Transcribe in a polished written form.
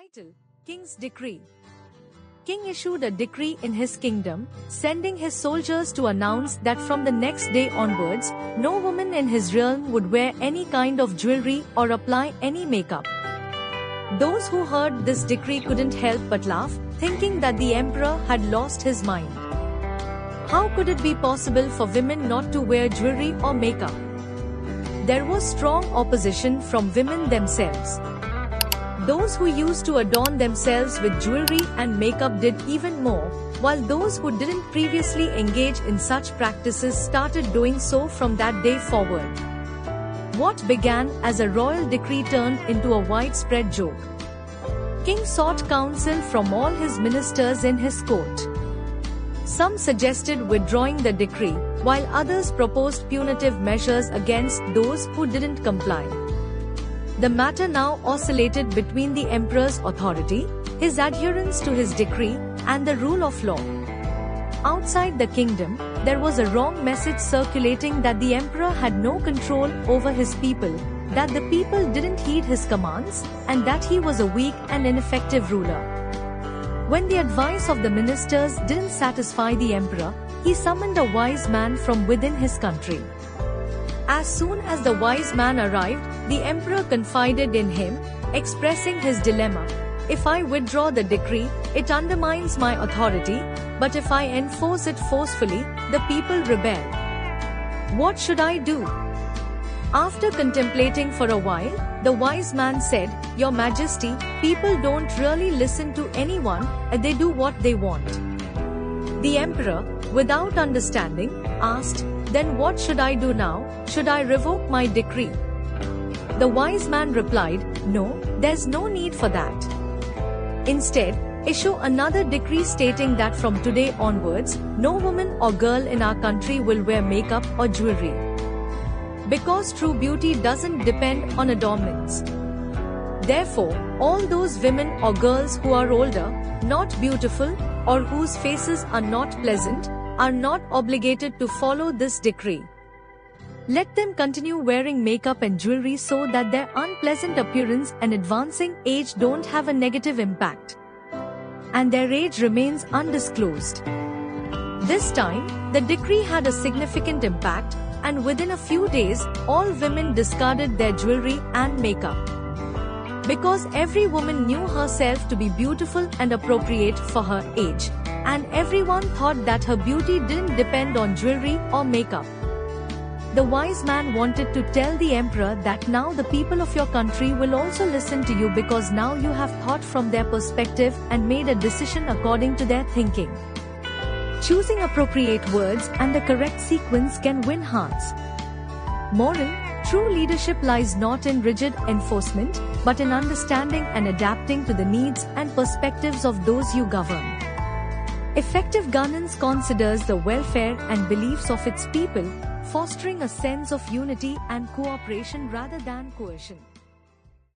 Title: King's Decree. King issued a decree in his kingdom, sending his soldiers to announce that from the next day onwards, no woman in his realm would wear any kind of jewelry or apply any makeup. Those who heard this decree couldn't help but laugh, thinking that the emperor had lost his mind. How could it be possible for women not to wear jewelry or makeup? There was strong opposition from women themselves. Those who used to adorn themselves with jewelry and makeup did even more, while those who didn't previously engage in such practices started doing so from that day forward. What began as a royal decree turned into a widespread joke. King sought counsel from all his ministers in his court. Some suggested withdrawing the decree, while others proposed punitive measures against those who didn't comply. The matter now oscillated between the emperor's authority, his adherence to his decree, and the rule of law. Outside the kingdom, there was a wrong message circulating that the emperor had no control over his people, that the people didn't heed his commands, and that he was a weak and ineffective ruler. When the advice of the ministers didn't satisfy the emperor, he summoned a wise man from within his country. As soon as the wise man arrived, the emperor confided in him, expressing his dilemma. If I withdraw the decree, it undermines my authority, but if I enforce it forcefully, the people rebel. What should I do? After contemplating for a while, the wise man said, Your Majesty, people don't really listen to anyone, they do what they want. The emperor, without understanding, asked, Then what should I do now? Should I revoke my decree? The wise man replied, No, there's no need for that. Instead, issue another decree stating that from today onwards, no woman or girl in our country will wear makeup or jewelry. Because true beauty doesn't depend on adornments. Therefore, all those women or girls who are older, not beautiful, or whose faces are not pleasant, are not obligated to follow this decree. Let them continue wearing makeup and jewelry so that their unpleasant appearance and advancing age don't have a negative impact, and their age remains undisclosed. This time, the decree had a significant impact, and within a few days, all women discarded their jewelry and makeup. Because every woman knew herself to be beautiful and appropriate for her age, and everyone thought that her beauty didn't depend on jewelry or makeup. The wise man wanted to tell the emperor that now the people of your country will also listen to you because now you have thought from their perspective and made a decision according to their thinking. Choosing appropriate words and the correct sequence can win hearts. Moral: true leadership lies not in rigid enforcement, but in understanding and adapting to the needs and perspectives of those you govern. Effective governance considers the welfare and beliefs of its people, fostering a sense of unity and cooperation rather than coercion.